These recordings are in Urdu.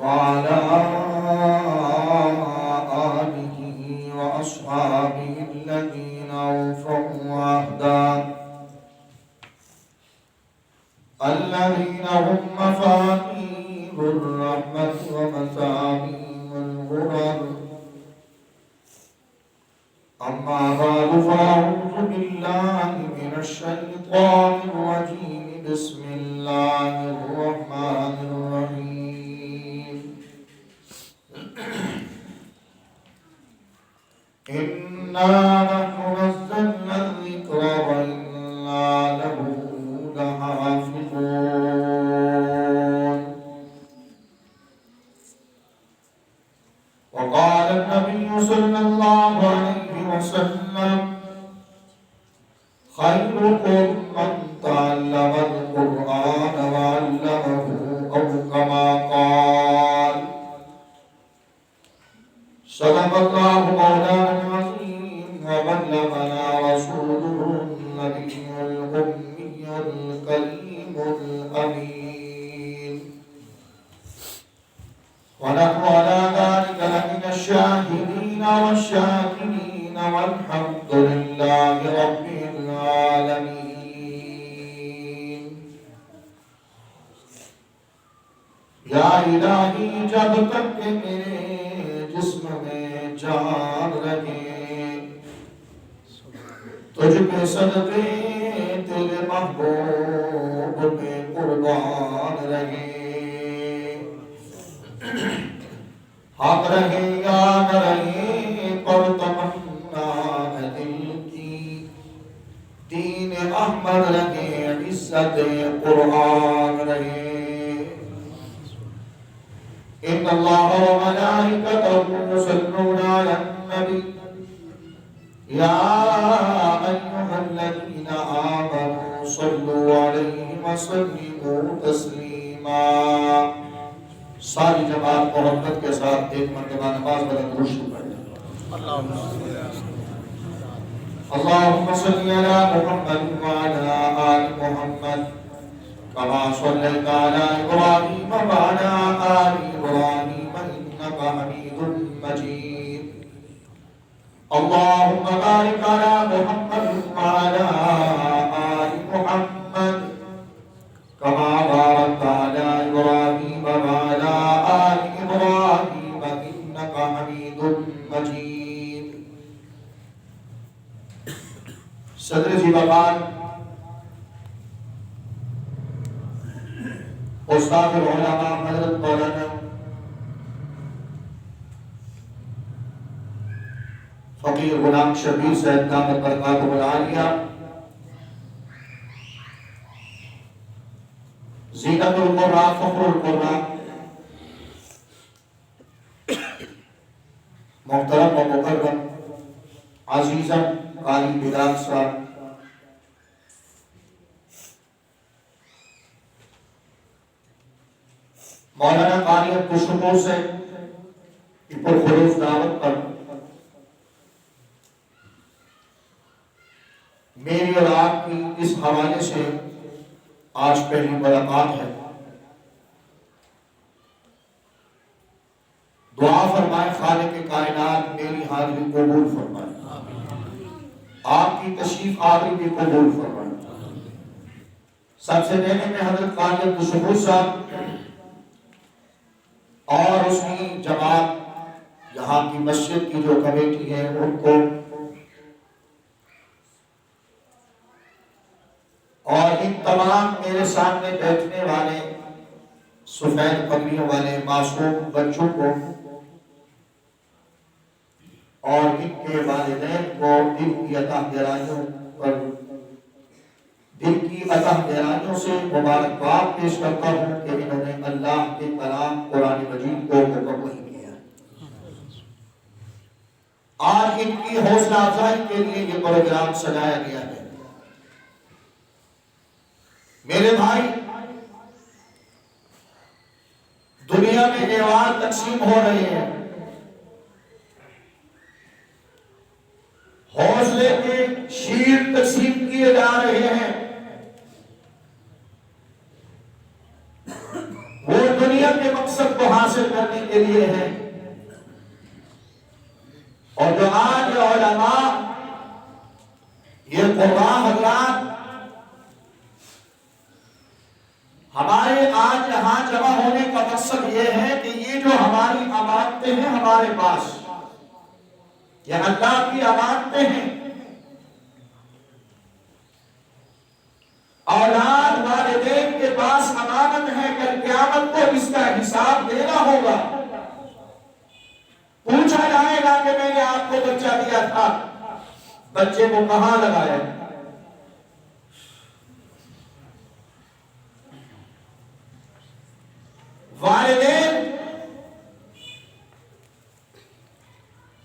وعلى آله وأصحابه الذين أوفوا عهدا الذين هم مفاتيح الرحمة ومسامير الغرر. أما بعد فأعوذ بالله من الشيطان الرجيم. بسم الله الرحمن الرحيم. إنا نحن نزلنا الذكر وإنا له لحافظون. وقال النبي صلى الله عليه وسلم خيركم من تعلم القرآن وعلمه أو كما قال. صدق الله مولانا العظيم وبلغنا رسوله النبي الأمي الكريم الأمين. ونحن على ذلك لمن الشاهدين والشاكرين والحمد لله رب العالمين. یا الہی جب تک کہ میرے جسم میں جان رہے تجھ پہ صدقے تیرے محبوب پہ قربان رہے. حق رہے یا نہ رہے پر تمنا ہے دل کی دین احمد رہے عزت قرآن رہے. ان اللہ و ملائکتہ یصلون علی النبی یا ایھا الذین آمنوا صلوا علیہ وسلموا تسلیما. ساری جماعت محبت کے ساتھ ایک مرتبہ نماز بلند درود پڑھیں. اللهم صل على محمد وعلى آل محمد كما صليت على إبراهيم وعلى آل إبراهيم إنك حميد مجيد. اللهم بارك على محمد وعلى آل محمد كما باركت على إبراهيم وعلى آل إبراهيم إنك حميد مجيد. صدر زیبابان استاد العلماء حضرت مولانا فقیر غلام شبیر صاحب دامت برکاتہ العالیہ، زینت القرآن فخر القرآن، محترم و مکرم عزیزم قاری بلال صاحب، مولانا قاری عبدالشکور سے پر خروف دعوت پر میری اور آپ کی اس حوالے سے آج پہلی ملاقات ہے. دعا فرمائے خالق کائنات میری حاضری قبول فرمائے، آپ کی تشریف آوری بھی قبول فرمائے. سب سے پہلے میں حضرت قاری عبدالشکور صاحب اور اس کی جماعت یہاں کی مسجد کی جو کمیٹی ہے ان کو اور ان تمام میرے سامنے بیٹھنے والے سفید پگڑیوں والے معصوم بچوں کو اور ان کے والدین کو دل کی عطا گہرائیوں سے مبارکباد پیش کرتا ہوں کہ انہوں نے اللہ کے کلام قرآن مجید کو مکمل کیا. آج ان کی حوصلہ افزائی کے لیے یہ پروگرام سجایا گیا ہے. میرے بھائی، دنیا میں ایوارڈ تقسیم ہو رہے ہیں، حوصلے کے شیر تقسیم کیے جا رہے ہیں. وہ دنیا اجل کے مقصد کو حاصل کرنے کے لیے ہے. اور جو آج علماء یہ قرآن حضرات ہمارے آج یہاں جمع ہونے کا مقصد یہ ہے کہ یہ جو ہماری امانتیں ہیں ہمارے پاس، یہ اللہ کی امانتیں ہیں. اولاد والدین کے پاس امانت ہے، کل قیامت کو اس کا حساب دینا ہوگا. پوچھا جائے گا کہ میں نے آپ کو بچہ دیا تھا، بچے کو کہاں لگایا؟ والدین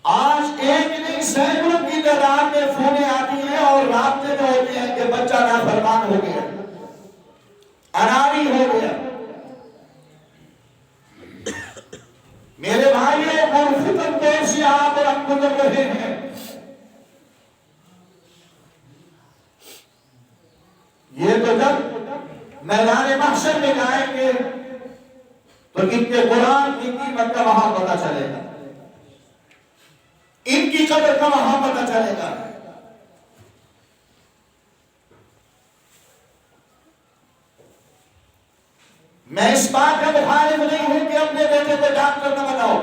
آج ایک نہیں سینکڑوں کی تعداد میں فونیں آتی ہیں اور رابطے میں ہوتے ہیں کہ بچہ نافرمان ہو گیا، اناری ہو گیا. میرے بھائیوں کو فتن دور سے آپ اور ہم گزر رہے ہیں. یہ تو جب میدان محشر میں جائیں گے تو ان کے قرآن کی قیمت کا وہاں پتہ چلے گا، ان کی قدر کا وہاں پتہ چلے گا. میں اس بات کا مخالف نہیں ہوں کہ اپنے بیٹے کو ڈاکٹر نہ بناؤ،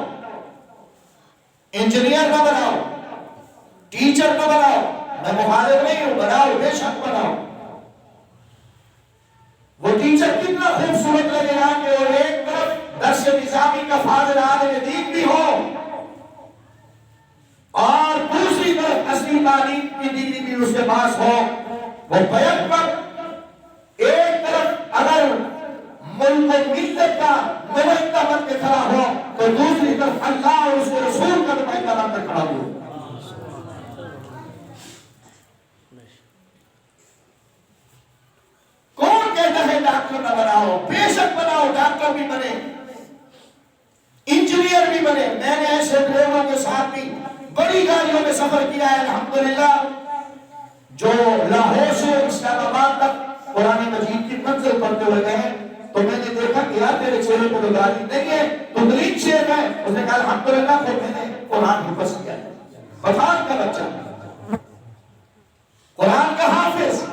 انجینئر نہ بناؤ، ٹیچر نہ بناؤ. میں مخالف نہیں ہوں، بناؤ، بے شک بناؤ. وہ ٹیچر کتنا خوبصورت لگے گا کہ وہ ایک طرف درس نظامی کا فاضل عالم دین بھی ہو اور دوسری طرف اصلی تعلیم کی ڈگری بھی اس کے پاس ہو. وہ بیک پر ایک طرف اگر ملک و ملت کا نمائندہ بن کے کھڑا ہو تو دوسری طرف اللہ اور اس کے رسول کا نمائندہ بن کے کھڑا ہو. کون کہتا ہے ڈاکٹر نہ بناؤ؟ بے شک بناؤ، ڈاکٹر بھی بنے، انجینئر بھی بنے. میں نے ایسے لوگوں کے ساتھ بھی بڑی گاڑیوں میں سفر کیا ہے الحمدللہ، جو لاہور سے اسلام آباد تک قرآن مجید کی منزل پڑھتے ہوئے گئے. تو میں نے دیکھا کہ یار تیرے چہرے کو تو گاڑی نہیں ہے، تو غریب شہر ہے. اس نے کہا الحمدللہ پھر میں نے قرآن حفظ کیا، بفان کا بچہ قرآن کا حافظ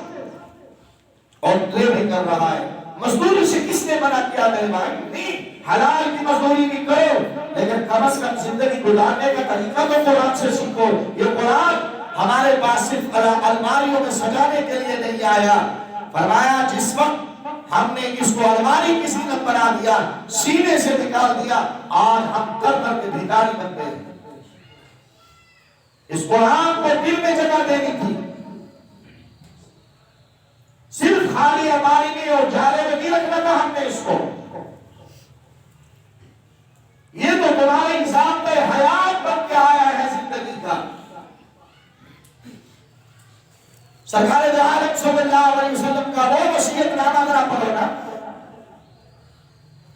اور ڈرائیونگ کر رہا ہے. مزدوری سے کس نے منع کیا میرے بھائی؟ نہیں، حلال کی مزدوری بھی کرو لیکن کم از کم زندگی گزارنے کا طریقہ تو قرآن سے سیکھو. یہ قرآن ہمارے پاس صرف الماریوں میں سجانے کے لیے نہیں آیا. فرمایا جس وقت ہم نے اس کو الماری کی زینت بنا دیا، سینے سے نکال دیا، آج ہم در در کے بھکاری بن گئے. اس قرآن کو دل میں جگہ دینی تھی، صرف خالی الماری میں اور جالے میں نہیں رکھنا تھا ہم نے اس کو. یہ تو تمہارے نظام پہ حیات بن کے آیا ہے زندگی کا. سرکار دو عالم صلی اللہ علیہ وسلم کا وہ وصیت نامہ ذرا پڑھو نا.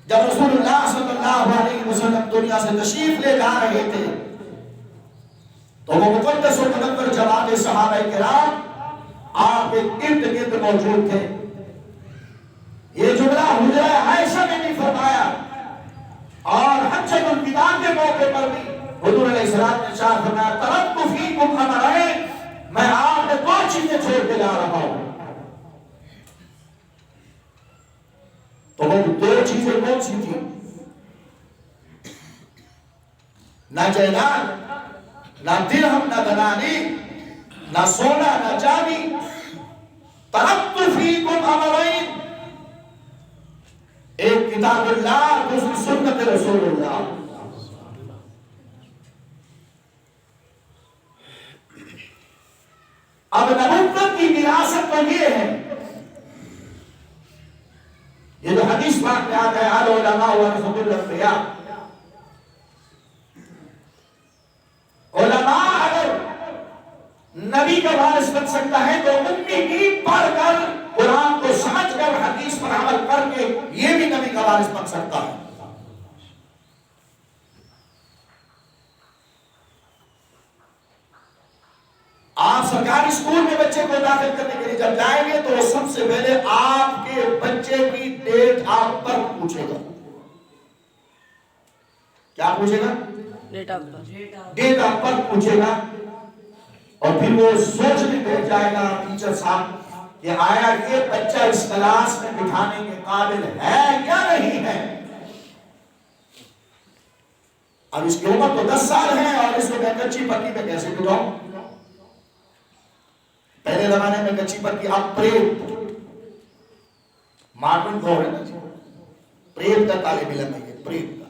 جب رسول اللہ صلی اللہ علیہ وسلم دنیا سے تشریف لے جا رہے تھے تو وہ مقدس و منور جماعت صحابہ کرام آپ کے ارد گرد موجود تھے. یہ جملہ حجرہ عائشہ نے بھی فرمایا اور حجۃ الوداع کے موقع پر بھی حضور علیہ السلام نے ارشاد فرمایا ترکت فیکم امرین، میں آپ نے دو چیزیں چھوڑ کے جا رہا ہوں. تو وہ دو چیزیں کون سی تھی؟ نہ جائیداد، نہ درہم، نہ دنانی، نہ سونا، نہ چاندی. ترکت فیکم امرین، ایک کتاب اللہ، دوسری سنت رسول اللہ. اب نبوت کی وراثت تو یہ ہے، یہ جو حدیث پاک میں آتا ہے العلماء ورثۃ الانبیاء. علماء اگر نبی کا وارث بن سکتا ہے تو امتی کی پڑھ کر قرآن کو سمجھ کر حدیث پر عمل کر کے یہ بھی نبی کا وارث بن سکتا ہے. آپ سرکاری اسکول میں بچے کو داخل کرنے کے لیے جب جائیں گے تو وہ سب سے پہلے آپ کے بچے کی ڈیٹ آف برتھ پوچھے گا. پوچھے گا؟ Date of birth. Date of birth پوچھے گا، اور پھر وہ سوچنے بیٹھ جائے گا ٹیچر صاحب کہ آیا یہ بچہ اس کلاس میں بٹھانے کے قابل ہے یا نہیں ہے. اب اس کی عمر تو 10 سال ہے اور اس کو میں کچی پکی پہ کیسے بٹھاؤں؟ پہلے زمانے میں کچی پکی، اب پریپ مارٹن کو ہے نا جی، پریپ کا طالب علم ہے یہ، پریپ کا.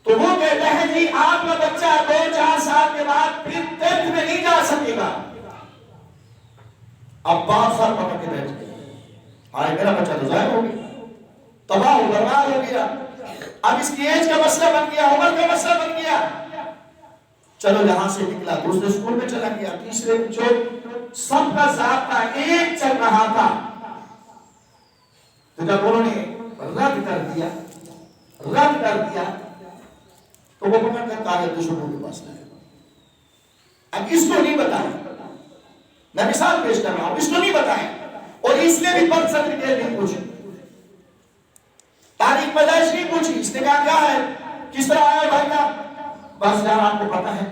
تو وہ کہتا ہے جی آپ کا بچہ 2-4 سال کے بعد پھر 10th میں نہیں جا سکے گا. اب 5 سال پکڑ کے بیٹھ گئے، آئے میرا بچہ تو ضائع ہو گیا، تباہ و برباد ہو گیا. اب اس کی ایج کا مسئلہ بن گیا، عمر کا مسئلہ بن گیا. چلو یہاں سے نکلا، دوسرے اسکول میں چلا گیا، تیسرے میں، جو سب کا ضابطہ ایک چل رہا تھا. تو جب انہوں نے رد کر دیا تو وہ پکڑ کر کاغذ دشمنوں کے پاس لائے. اب اس کو نہیں بتائیں، میں مثال پیش کر رہا ہوں، اس کو نہیں بتائیں. اور اس نے بھی برتھ سرٹیفکیٹ نہیں پوچھی، تاریخ پیدائش نہیں پوچھی. اس نے کہا کیا ہے، کس طرح آیا بھائی کا؟ بس یار آپ کو پتا ہے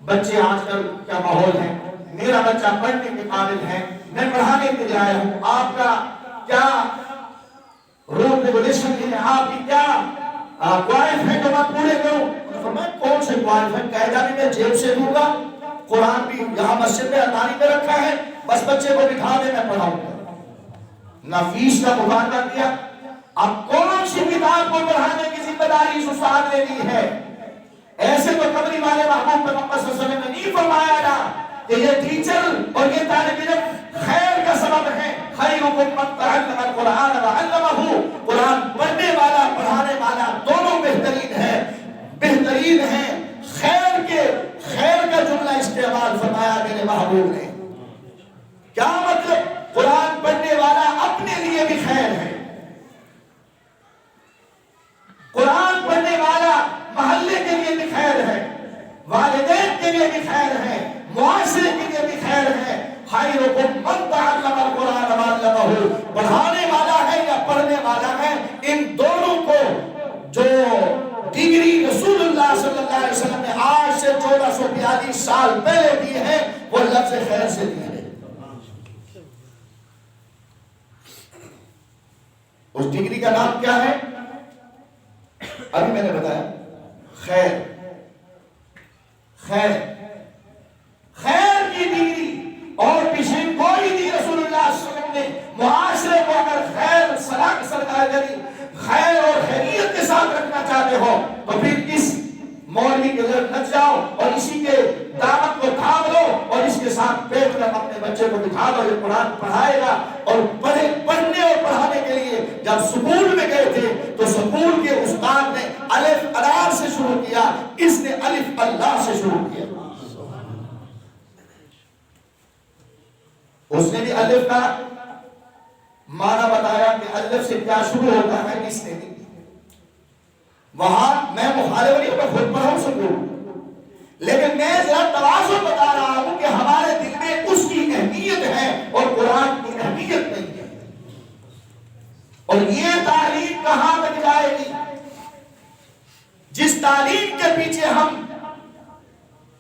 بچے آج کل کیا ماحول ہے، میرا بچہ پڑھنے کے قابل ہے، میں پڑھانے کے لیے آیا ہوں، آپ کا کیا رول ریگولیشن ہے، آپ کی کیا قواعد ہے جو میں پورے کروں؟ میں کون سے قواعد ہیں؟ قاعدہ بھی میں جیب سے دوں گا، قرآن بھی یہاں مسجد میں اتاری میں رکھا ہے، بس بچے کو بٹھا دے میں پڑھاؤں گا. نہ فیس کا مطالبہ کیا. اب کون سی کتاب کو پڑھانے کی ذمہ داری اس استاد نے دی ہے؟ ایسے تو قبری والے محبوب پیغمبر صلی اللہ علیہ وسلم نے نہیں فرمایا نا کہ یہ ٹیچر اور یہ طالب علم خیر کا سبب ہے. خیرکم من تعلم القرآن وعلمہ، قرآن پڑھنے والا پڑھانے والا دونوں بہترین ہیں. خیر کا جملہ استعمال فرمایا میرے محبوب نے. کیا مطلب؟ قرآن پڑھنے والا اپنے لیے بھی خیر ہے، قرآن پڑھنے والا محلے کے لیے بھی خیر ہے، والدین کے لیے بھی خیر ہے، معاشرے کے لیے بھی خیر ہے. خیرکم من تعلم القرآن وعلمہ، پڑھانے والا ہے یا پڑھنے والا ہے، ان دونوں کو جو ڈگری رسول اللہ صلی اللہ علیہ وسلم نے آج سے 1442 سال پہلے دی ہے، وہ لفظ خیر سے دی ہے. اس ڈگری کا نام کیا ہے؟ ابھی میں نے بتایا، خیر کی ڈگری. اور پیشین کوئی دی رسول اللہ صلی اللہ علیہ وسلم نے. معاشرے کو اگر خیر سرکار جری خیر اور خیریت کے ساتھ رکھنا چاہتے ہو تو پھر اس مولوی کے گھر لگ جاؤ اور اسی کے دعوت کو تھام لو اور اس کے ساتھ بیٹھ کر اپنے بچے کو بٹھا دو، یہ قرآن پڑھائے گا. اور پڑھنے اور پڑھانے کے لیے جب سکول میں گئے تھے تو سکول کے استاد نے الف الار سے شروع کیا، اس نے الف اللہ سے شروع کیا. اس نے بھی الف کا معنی بتایا کہ الف سے کیا شروع ہوتا ہے، اس نے بھی. وہاں میں مخالف نہیں، میں خود پڑھا سکوں، لیکن میں ذرا توازن بتا رہا ہوں کہ ہمارے دل میں اس کی اہمیت ہے اور قرآن کی اہمیت نہیں ہے. اور یہ تعلیم کہاں تک جائے گی؟ جس تعلیم کے پیچھے ہم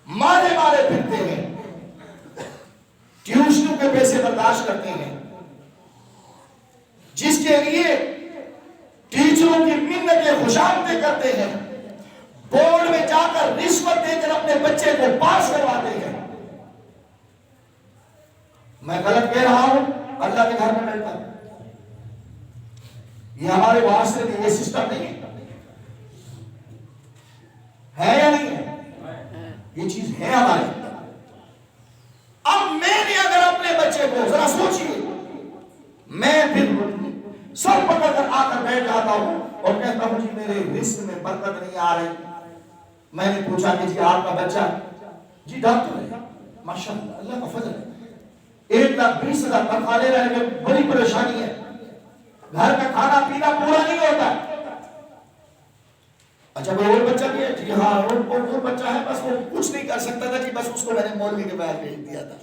مارے پھرتے ہیں، ٹیوشنوں کے پیسے برداشت کرتے ہیں، جس کے لیے ٹیچروں کی منتیں خوشامدیں کرتے ہیں، بورڈ میں جا کر رشوت دے کر اپنے بچے کو پاس کرواتے ہیں. میں غلط کہہ رہا ہوں؟ اللہ کے گھر میں بیٹھتا ہوں. یہ ہمارے معاشرے میں یہ سسٹم نہیں ہے یا نہیں ہے؟ یہ چیز ہے ہمارے. اب میں نے اگر اپنے بچے کو ذرا سوچیے، میں پھر سر پکڑ کر آ کر بیٹھ جاتا ہوں اور کہتا ہوں جی میرے رزق میں برکت نہیں آ رہی. میں نے پوچھا کہ جی آپ کا بچہ؟ جی ڈاکٹر ہے، ماشاءاللہ اللہ کا فضل ہے، 1,20,000 تنخواہ لے رہے ہیں، بڑی پریشانی ہے، گھر کا کھانا پینا پورا نہیں ہوتا. اچھا کوئی اور بچہ بھی ہے؟ جی ہاں اور بچہ ہے، بس وہ کچھ نہیں کر سکتا تھا، کہ بس اس کو میں نے مولوی کے پاس بھیج دیا تھا.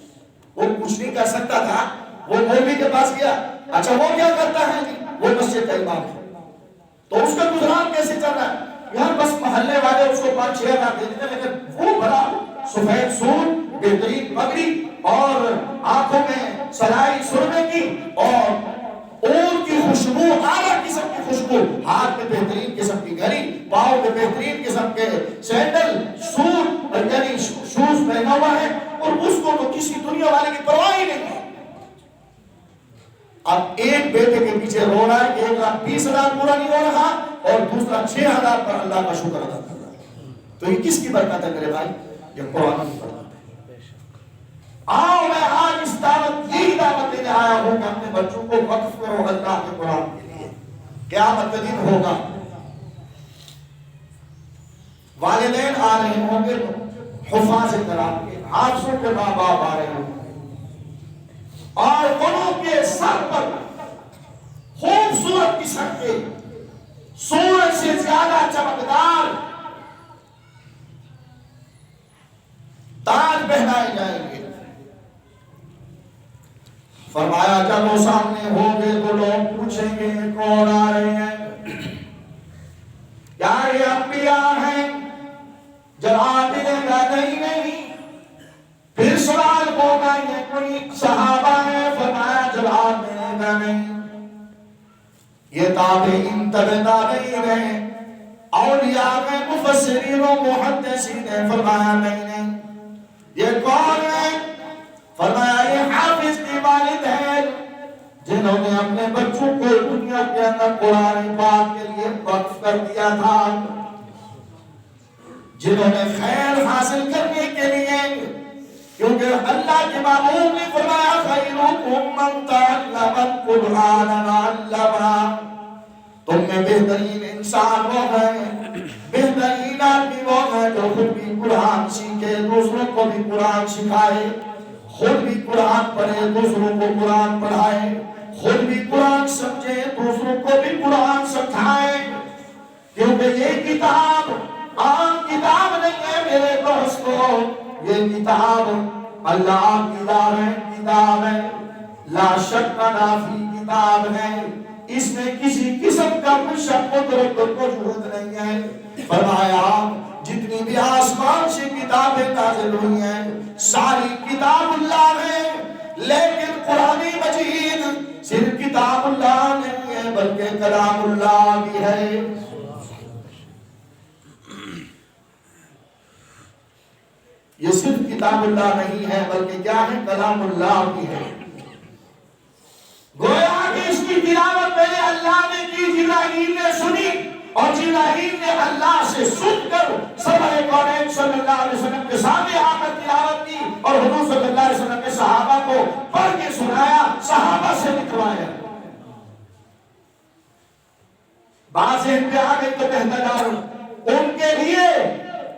وہ کچھ نہیں کر سکتا تھا، وہ مولوی کے پاس گیا، اچھا وہ کیا کرتا ہے جی؟ وہ مسجد کا امام ہے، تو اس کا گزران کیسے چل رہا ہے؟ یہاں بس محلے والے اس کو 5-6 ہزار دیتے ہیں، لیکن وہ بڑا سفید سوٹ، بہترین پگڑی اور آنکھوں میں سلائی سرمے کی اور اونٹ کی خوشبو، اعلیٰ قسم کی خوشبو، ہاتھ میں بہترین قسم کی گھڑی، پاؤں میں بہترین قسم کے سینڈل، سوٹ یعنی شوز پہنا ہوا ہے، اور اس کو تو کسی دنیا والے کی پرواہ ہی نہیں ہے۔ اب ایک بیٹے کے پیچھے رو رہا ہے کہ 1,20,000 پورا نہیں ہو رہا اور دوسرا 6,000 پر اللہ کا شکر ادا کر رہا ہے، تو یہ کس کی برکت ہے میرے بھائی؟ یہ قرآن کی برکت ہے۔ آؤ میں آج اس دعوت، یہی دعوت دینے آیا ہوں کہ اپنے بچوں کو وقف کرو اللہ کے قرآن کے لیے۔ قیامت کا دن ہوگا، والدین آ رہے ہوں گے، حفاظ کرام کے، حافظوں کے ماں باپ آ رہے ہوں گے، اور انہوں کے سر پر خوبصورت قسم کے سورج سے زیادہ چمکدار تاج پہنائے جائیں گے۔ فرمایا جب وہ سامنے ہوں گے تو لوگ پوچھیں گے کون آ رہے ہیں؟ کیا یہ انبیاء ہیں؟ جواب ملے گا نہیں۔ پھر سوال ہوگا یہ کوئی صحابہ ہے؟ فرمایا جواب ملے گا نہیں۔ یہ تابعین تبع تابعین ہیں، اولیاء میں مفسرین و محدثین ہیں، فرمایا نہیں۔ یہ کون ہے؟ فرمایا یہ حافظ کے والد ہیں، جنہوں نے اپنے بچوں کو دنیا کے اندر قرآن پاک کے لیے وقف کر دیا تھا، جنہوں نے خیر حاصل کرنے کے لیے، کیونکہ اللہ کے معمول نے فرمایا خیرکم من تعلم القرآن وعلمہ، تم میں بہترین انسان وہ ہیں، بہترین آدمی وہ ہیں جو خود بھی قرآن سیکھے، دوسروں کو بھی قرآن سکھائے، خود بھی قرآن پڑھے، دوسروں کو قرآن پڑھائے، خود بھی قرآن سمجھے، دوسروں کو بھی قرآن سمجھائے، کیونکہ یہ کتاب عام کتاب نہیں ہے میرے دوستو، یہ کتاب اللہ کی کتاب ہے، لا شک نافی کتاب ہے، اس میں کسی قسم کا شک و تردد موجود نہیں ہے۔ فرمایا جتنی بھی آسمان سے کتابیں نازل ہوئی ہیں ساری کتاب اللہ ہے، لیکن قرآن مجید صرف کتاب اللہ نہیں ہے بلکہ کلام اللہ بھی ہے۔ یہ صرف کتاب اللہ نہیں ہے بلکہ کیا ہے؟ کلام اللہ بھی ہے۔ گویا کہ اس کی تلاوت پہلے اللہ نے کی، جبرائیل نے سنی، اور جبرائیل نے اللہ سے سن کر سرور کونین صلی اللہ علیہ وسلم کے سامنے آ کر تلاوت کی، اور حضور صلی اللہ علیہ وسلم نے صحابہ کو پڑھ کے سنایا، صحابہ سے لکھوایا۔ بات ذہن پہ آ گئی تو کہتا جا رہا ہوں، ان کے لیے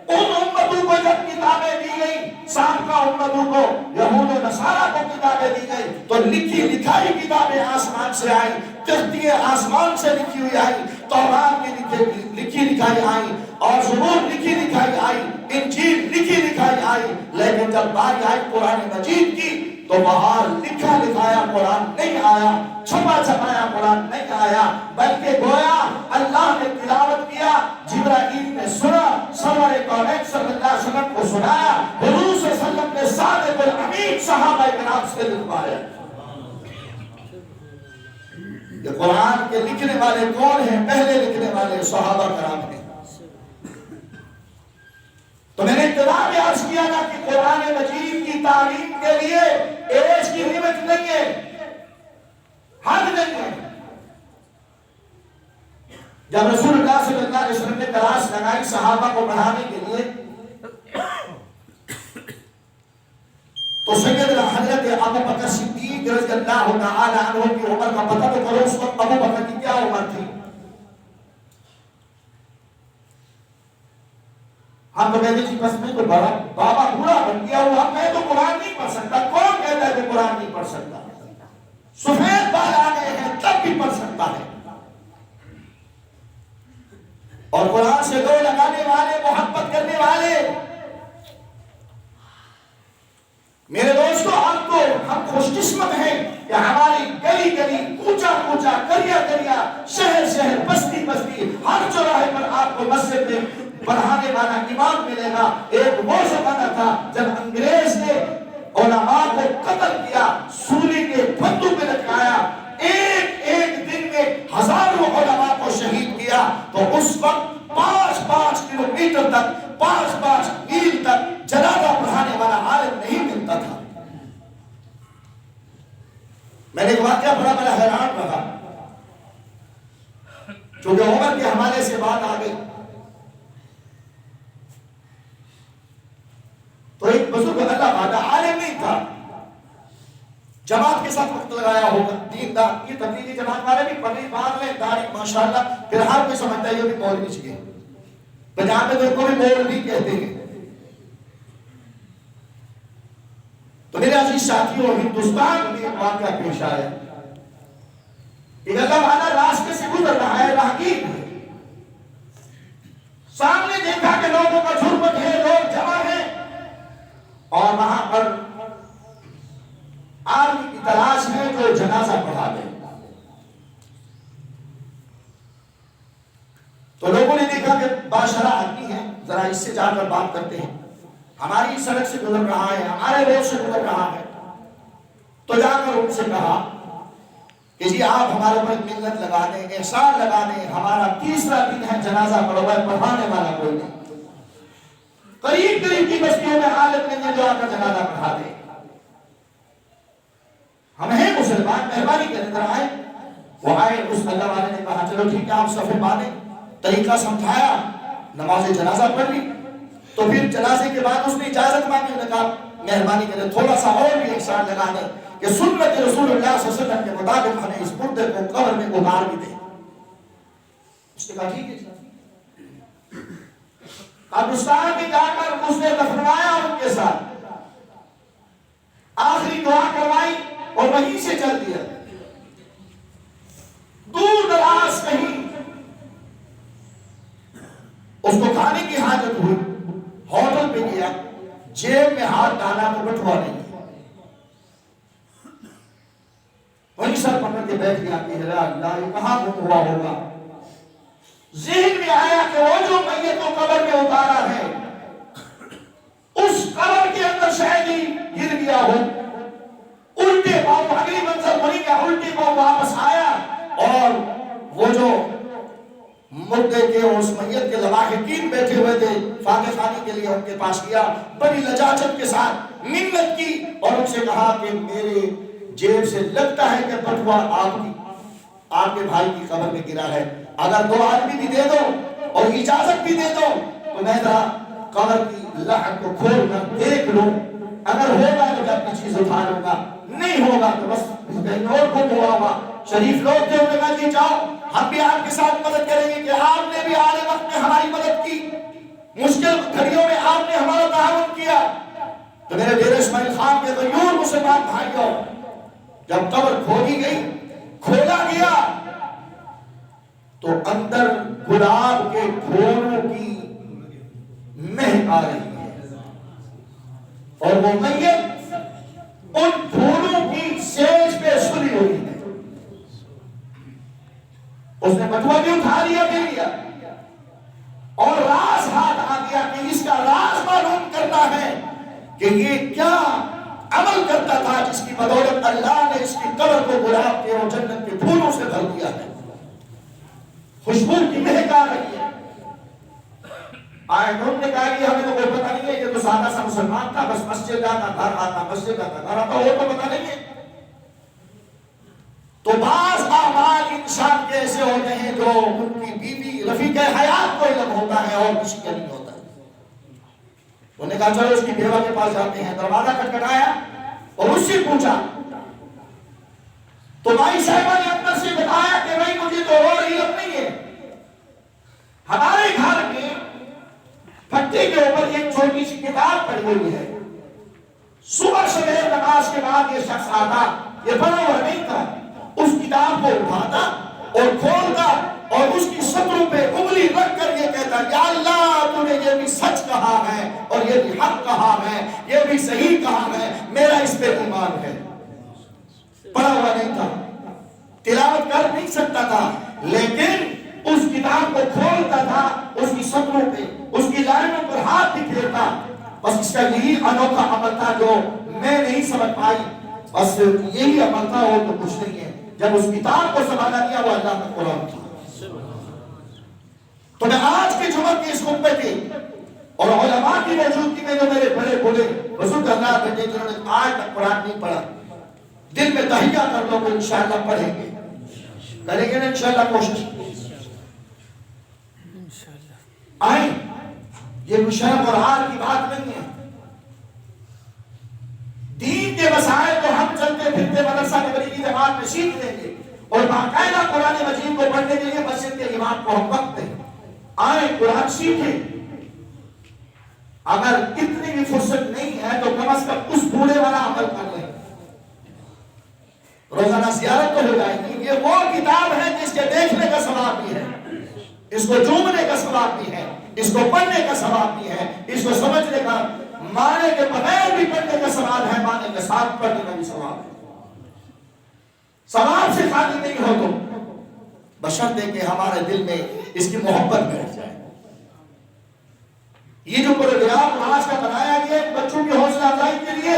ان امتوں کو جب کتابیں دی گئی، سابقہ امتوں کو، یہود و نصارہ کو کتابیں دی گئی، تو لکھی لکھائی کتابیں آسمان سے آئی، تختییں آسمان سے لکھی ہوئی آئی، تورات کی لکھی لکھائی آئی، اور زبور لکھی لکھائی آئی، انجیل لکھی لکھائی آئی، لیکن جب باری آئی قرآن مجید کی تو وہاں لکھا لکھایا قرآن نہیں آیا، چھپا چھپایا قرآن نہیں آیا، بلکہ گویا اللہ نے تلاوت کیا، جبرائیل نے سنا، سرور کونین صلی اللہ علیہ وسلم کو سنایا، حضور صلی اللہ علیہ وسلم نے صادق الامین صحابہ کرام سے لکھوایا۔ یہ قرآن کے لکھنے والے کون ہیں؟ پہلے لکھنے والے صحابہ کرام ہیں۔ تو میں نے ابتدا میں عرض کیا تھا کہ قرآن مجید کی تعلیم کے لیے ایج کی لمٹ نہیں ہے، حد نہیں ہے۔ جب رسول اللہ صلی اللہ علیہ وسلم نے کلاس لگائی صحابہ کو پڑھانے کے لیے، تو سیدنا حضرت ابو بکر صدیق رضی اللہ تعالی عنہ کی عمر کا پتہ تو کرو، اس وقت ابو بکر کی کیا عمر تھی؟ ہم تو کہتے ہیں بس میں تو بڑا بابا بوڑھا بن گیا ہوا، میں تو قرآن نہیں پڑھ سکتا۔ کون کہتا ہے کہ قرآن نہیں پڑھ سکتا؟ سفید بال آ گئے ہیں تب بھی پڑھ سکتا ہے، اور قرآن سے دو لگانے والے، محبت کرنے والے میرے دوستو، ہم خوش قسمت ہیں کہ ہماری گلی گلی، کوچا کوچا، کریا کریا، شہر شہر، بستی بستی، ہر چوراہے پر آپ کو مسجد میں پڑھانے والا امام ملے گا۔ ایک وہ زمانہ تھا جب انگریز نے علماء کو قتل کیا، سولی کے پھندوں پہ لٹکایا، ایک ایک دن میں ہزاروں علماء کو شہید کیا، تو اس وقت 5-5 کلومیٹر تک، 5-5 میل تک جنازہ پڑھانے والا عالم نہیں ملتا تھا۔ میں نے ایک واقعہ پڑھا، بڑا حیران رہا، چونکہ عمر کے حوالے سے بات آ گئی، تو ایک بزرگ اللہ وعدہ عالم نہیں تھا، جماعت کے ساتھ وقت لگایا ہوگا، دیندار، یہ تبلیغی جماعت والے بھی پگڑی باندھ لیں، داڑھی ماشاءاللہ، پھر ہر کوئی سمجھتا ہے یہ بھی مولوی چاہیے، پنجاب میں تو ان کو بھی مولوی کہتے ہیں۔ تو میرے عزیز ساتھیوں، ہندوستان میں ایک واقعہ پیش آیا، ایک اللہ والا راستے سے گزر رہا ہے، راہگیر ہے، سامنے دیکھا کہ لوگوں کا جھرمٹ ہے، لوگ جمع ہیں، اور وہاں پر آدمی کی تلاش ہے جو جنازہ پڑھا دے۔ تو لوگوں نے دیکھا کہ باشرہ آدمی ہے، ذرا اس سے جا کر بات کرتے ہیں، ہماری سڑک سے گزر رہا ہے، ہمارے روڈ سے گزر رہا ہے۔ تو جا کر ان سے کہا کہ جی آپ ہمارے اوپر منت لگا دیں، احسان لگا دیں، ہمارا تیسرا دن ہے، جنازہ پڑھوا ہے، پڑھانے والا کوئی نہیں، قریب قریب کی بستیوں میں عالم نہیں ہے جو آ کر جنازہ پڑھا دے، ہم ہیں مسلمان، مہربانی کریں ذرا آئے۔ وہ آئے، اس اللہ والے نے کہا چلو ٹھیک ہے، آپ صفے باندھیں، طریقہ سمجھایا، نماز جنازہ پڑھ لی۔ تو پھر جنازے کے بعد اس نے اجازت مانگی، انہوں نے کہا مہربانی کریں تھوڑا سا اور بھی احسان لگا دیں کہ سنت رسول اللہ صلی اللہ علیہ وسلم کے مطابق ہمیں اس مردے کو قبر میں اتار بھی دیں۔ اس نے کہا ٹھیک ہے۔ قبرستان میں جا کر اس نے دفنوایا ان کے ساتھ، آخری دعا کروائی اور وہیں سے چل دیا۔ دور دراز کہیں اس کو کھانے کی حاجت ہوئی، ہوٹل پہ گیا، جیب میں ہاتھ ڈالا تو بٹوا نہیں، وہیں سر پکڑ کے بیٹھ گیا کہ اللہ یہ کہاں گم ہوا ہوگا۔ ذہن میں آیا کہ وہ جو میت کو قبر میں اتارا ہے اس قبر کے اندر شاید ہی گر گیا ہو، الٹے پاؤں، اگلی منظر بنی گیا، الٹے پاؤں واپس آیا، اور وہ جو مردے کے اس میت کے لواحقین بیٹھے ہوئے تھے فاتح خانی کے لیے، ان کے پاس گیا، بڑی لجاجت کے ساتھ منت کی اور ان سے کہا کہ میرے جیب سے لگتا ہے کہ بٹوا آپ کے بھائی کی قبر میں گرا ہے، اگر 2 آدمی بھی دے دو اور اجازت بھی دے دو تو میں ذرا قبر کی لحد کو کھول کر دیکھ لوں، اگر ہوگا تو میں اپنی چیز اٹھا لوں گا، نہیں ہوگا تو بس کہیں اور گم ہوا ہوگا۔ شریف لوگ تھے، انہوں نے کہا جی جاؤ، ہم بھی آپ کے ساتھ مدد کریں گے کہ آپ نے بھی آنے وقت میں ہماری مدد کی، مشکل گھڑیوں میں آپ نے ہمارا تعاون کیا۔ تو میرے ڈیرہ اسماعیل خان کے غیور مسلمان بھائیوں، جب قبر کھولی گئی، کھولا گیا تو اندر گلاب کے پھولوں کی مہک آ رہی ہے، اور وہ میت ان پھولوں کی سیج پہ سلی ہوئی ہے۔ اس نے بٹوا بھی اٹھا لیا، دے دیا، اور راز ہاتھ آ گیا کہ اس کا راز معلوم کرنا ہے کہ یہ کیا عمل کرتا تھا جس کی بدولت اللہ نے اس کی قبر کو گلاب کے اور جنت کے پھولوں سے بھر دیا ہے، خوشبو کی مہک آ رہی ہے۔ آئے انہوں نے کہا کہ ہمیں تو کوئی پتہ نہیں ہے، یہ تو سادہ سا مسلمان تھا، بس مسجد جاتا، گھر آتا، مسجد جاتا، گھر آتا، وہ تو پتہ نہیں ہے۔ تو بعض اعمال انسان کے ایسے ہوتے ہیں جو ان کی بیوی رفیق حیات کو علم ہوتا ہے اور کسی کا نہیں ہوتا ہے۔ انہوں نے کہا چلو اس کی بیوہ کے پاس جاتے ہیں، دروازہ کھٹکھٹایا اور اس سے پوچھا، تو بھائی صاحبہ نے اندر سے بتایا کہ بھائی مجھے تو اور علم نہیں ہے، ہمارے گھر میں پھٹے کے اوپر ایک چھوٹی سی کتاب پڑی ہوئی ہے، صبح سویر نماز کے بعد یہ شخص آتا، یہ پڑھا ہوا نہیں تھا، اس کتاب کو اٹھاتا اور کھولتا اور اس کی سطروں پہ انگلی رکھ کر یہ کہتا یا اللہ تو نے یہ بھی سچ کہا ہے اور یہ بھی حق کہا ہے، یہ بھی صحیح کہا ہے، میرا اس پہ ایمان ہے۔ پڑھا سکتا تھا، لیکن اس کتاب کو کھولتا تھا، اس کی سطروں پہ، اس کی لائنوں پر ہاتھ پھیرتا. بس اس کا یہی انوکھا عمل تھا جو میں نہیں سمجھ پائی. بس یہی عمل تھا اور تو کچھ نہیں ہے. جب اس کتاب کو سنبھالا گیا وہ اللہ کا قرآن تھا. تو میں آج کے جمعہ کے اس خطبے کے اور علماء کی موجودگی میں جو میرے بڑے بڑے بزرگ حضرات بیٹھے جنہوں نے آج تک قرآن نہیں پڑھا، دل میں تہیہ کر لو کہ انشاءاللہ پڑھیں گے، کریں گے نا انشاءاللہ کوشش. آئیں، یہ مشرف اور حال کی بات نہیں ہے. دین کے مسائل کو ہم چلتے پھرتے مدرسہ تبلیغی جماعت میں سیکھ لیں گے اور باقاعدہ قرآن مجید کو پڑھنے کے لیے مسجد کے امام کو ہم وقت دیں. آئیں قرآن سیکھیں. اگر اتنی بھی فرصت نہیں ہے تو کم از کم اس بوڑھے والا عمل کر لیں. روزانہ زیارت تو ہو جائے گی. یہ وہ کتاب ہے جس کے دیکھنے کا ثواب بھی ہے، اس کو چومنے کا ثواب بھی ہے، اس کو پڑھنے کا ثواب بھی ہے، اس کو سمجھنے کا، معنی کے بغیر بھی پڑھنے کا ثواب ہے، معنی کے ساتھ پڑھنے کا بھی ثواب ہے. ثواب سے خالی نہیں ہو تو بشرطے کہ ہمارے دل میں اس کی محبت بیٹھ جائے. یہ جو پروگرام آج کا بنایا گیا بچوں کی حوصلہ افزائی کے لیے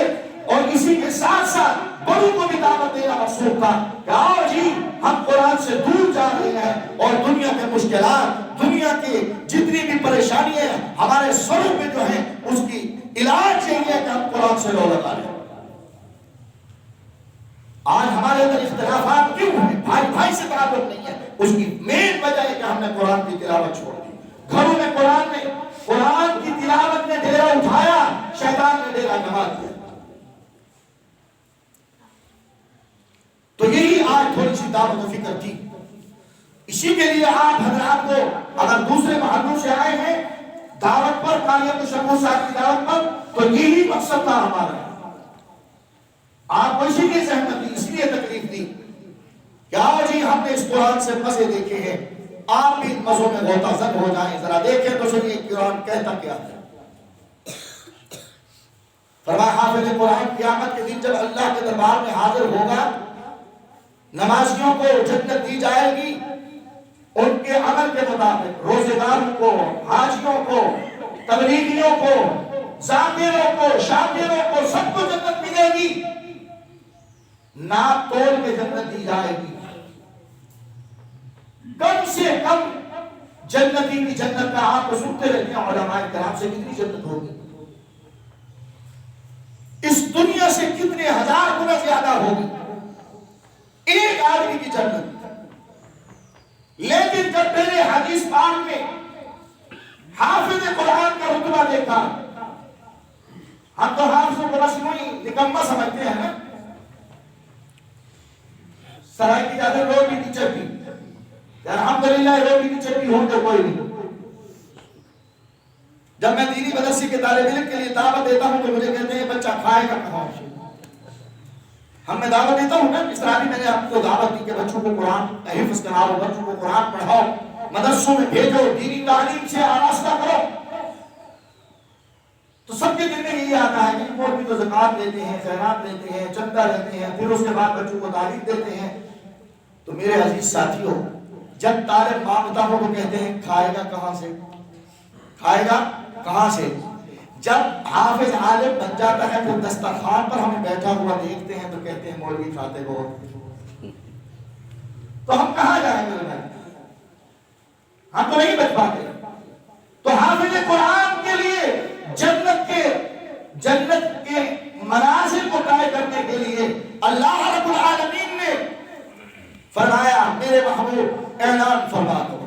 اور اسی کے ساتھ ساتھ بڑوں کو بھی دعوت دینا مقصود تھا کہ آؤ جی ہم قرآن سے دور جا رہے ہیں اور دنیا کے مشکلات، دنیا کی جتنی بھی پریشانیاں ہمارے سروں پہ جو ہیں اس کی علاج یہی ہے کہ ہم قرآن سے لو لگا لیں. آج ہمارے اندر اختلافات کیوں ہیں؟ بھائی بھائی سے تعلق نہیں ہے. اس کی مین وجہ ہے کہ ہم نے قرآن کی تلاوت چھوڑ دی. گھروں میں قرآن کی تلاوت نے ڈیرا اٹھایا، شیطان نے ڈیرا جما دیا. تو یہی آج تھوڑی سی دعوت و فکر تھی. اسی کے لیے آپ حضرات کو اگر دوسرے محلوں سے آئے ہیں دعوت پر، قاریہ تشبہ صاحب کی دعوت پر، تو یہی مقصد تھا ہمارا. آپ کو اسی لیے زحمت دی، اس لیے تکلیف دی کہ آؤ جی ہم نے اس قرآن سے مزے دیکھے ہیں، آپ بھی ان مزوں میں غوطہ زد ہو جائیں، ذرا دیکھیں تو سنیے قرآن کہتا کیا ہے. فرمایا حافظ قرآن قیامت کے دن جب اللہ کے دربار میں حاضر ہوگا، نمازیوں کو جنت دی جائے گی ان کے عمل کے مطابق. روزے داروں کو، حاجیوں کو، تبلیغیوں کو، ذاکروں کو، شاکروں کو، سب کو جنت ملے گی. ناپ تول کے جنت دی جائے گی. کم سے کم جنتی کی جنت کا آپ کو سنتے رہتے ہیں علماء کرام سے کتنی جنت ہوگی، اس دنیا سے کتنے ہزار گنا زیادہ ہوگی ایک آدمی کی جنت. لیکن جب میں نے حدیث پاک میں حافظ قرآن کا رتبہ دیکھا، ہم تو حافظوں کو بس وہی نکمہ سمجھتے ہیں نا، سرائے کی جاتے روٹی کی چٹنی، الحمدللہ روٹی کی چٹنی ہوں تو کوئی نہیں. جب میں دینی مدرسے کے طالب علم کے لیے دعوت دیتا ہوں تو مجھے کہتے ہیں بچہ کھائے گا کہاں سے. ہم میں دعوت دیتا ہوں نا، اس طرح بھی میں نے آپ کو دعوت دی کہ بچوں کو قرآن حفظ کراؤ، بچوں کو قرآن پڑھاؤ، مدرسوں میں بھیجو، دینی تعلیم سے آراستہ کرو. تو سب کے دل میں یہی آتا ہے کہ وہ بھی تو زکات لیتے ہیں، خیرات لیتے ہیں، چندہ لیتے ہیں، پھر اس کے بعد بچوں کو تعلیم دیتے ہیں. تو میرے عزیز ساتھیوں، جب طالب مانگتا ہو تو کہتے ہیں کھائے گا کہاں سے، کھائے گا کہاں سے. جب حافظ عالم بن جاتا ہے پھر دسترخوان پر ہمیں بیٹھا ہوا دیکھتے ہیں تو کہتے ہیں مولوی کھاتے بہت. تو ہم کہاں جائیں گے؟ ہم تو نہیں بچ پاتے. تو حافظ قرآن کے لیے جنت کے منازل کو طے کرنے کے لیے اللہ رب العالمین نے فرمایا میرے محبوب اعلان فرما دو.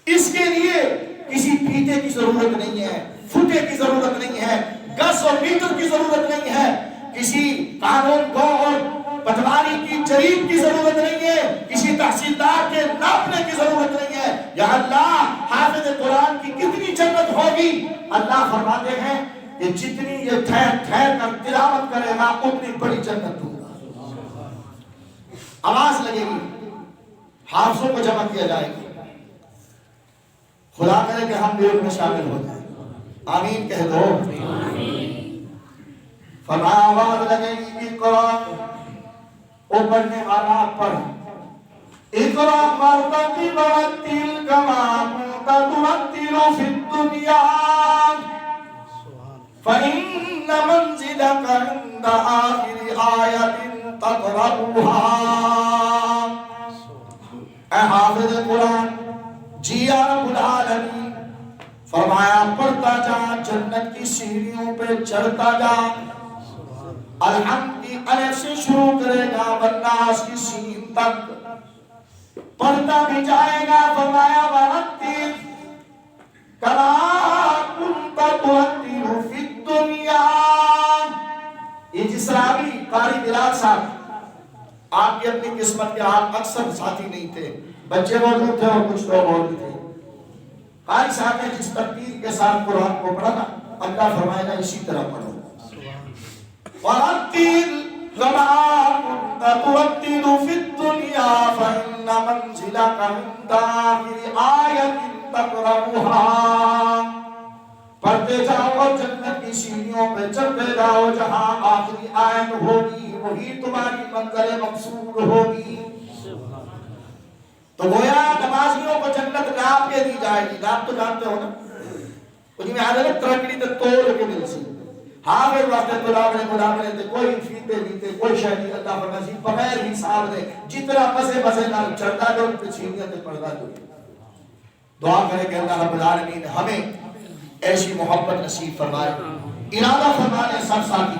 اس کے لیے کسی پیٹے کی ضرورت نہیں ہے، فٹے کی ضرورت نہیں ہے، گز اور میٹر کی ضرورت نہیں ہے، کسی قانون کو اور پٹواری کی جریب کی ضرورت نہیں ہے، کسی تحصیلدار کے ناپنے کی ضرورت نہیں ہے. یا اللہ حافظ قرآن کی کتنی جنت ہوگی. اللہ فرماتے ہیں کہ جتنی یہ ٹھہر ٹھہر کر تلاوت کرے گا اتنی بڑی جنت دوں گا. آواز لگے گی، حافظوں کو جمع کیا جائے گی. خدا کرے کہ ہم بھی ان میں شامل ہو جائیں. آمین کہہ دو. فرمایا آواز لگے گی کہ قرآن او پڑھنے والا پڑھ، اقرأ وارتقب ورتل كما كنت ترتل في الدنيا فإن منزلك عند آخر آية تقرأها. اے حافظ قرآن جی یا رب العالمین فرمایا پڑھتا جا، جنت کی سیڑھیوں پہ چڑھتا جا. الحمد کی الف سے شروع کرے گا والناس کی سین تک پڑھتا بھی جائے گا. فرمایا ورتل کما کنت ترتل فی الدنیا. یہ جس راوی قاری بلال صاحب آپ کی اپنی قسمت کے آپ اکثر ساتھی نہیں تھے، بچے موجود تھے اور کچھ لوگ اور بھی تھے. قاری صاحب نے جس ترتیب کے ساتھ قرآن کو پڑھا نا، اللہ فرمائے گا اسی طرح پڑھو. وَرَتِّلْ كَمَا كُنْتَ تُرَتِّلُ فِي الدُّنْيَا فَإِنَّ مَنْزِلَكَ عِنْدَ آخِرِ آيَةٍ تَقْرَأُهَا. پڑھتے جاؤ اور جنت کی سیڑھیوں پہ چڑھتے جاؤ، جہاں آخری آیت ہوگی وہی تمہاری منزل مقصود ہوگی. تو گویا نمازیوں کو جنت ناپ کے دی جائے گی. ناپ تو جانتے ہو نا، کچھ میں آدھے ترکڑی تے توڑ کے مل سی. ہاں پھر واسطے تلاونے ملاونے تے کوئی فیتے نیتے کوئی شہدی اللہ فرماسی بغیر حساب دے جتنا مسے مسے نال چڑھتا جو پہ چھینیاں تے پڑھتا جو. دعا کرے کہ اللہ رب العالمین ہمیں ایسی محبت نصیب فرمائے. ارادہ فرمائے سب ساتھی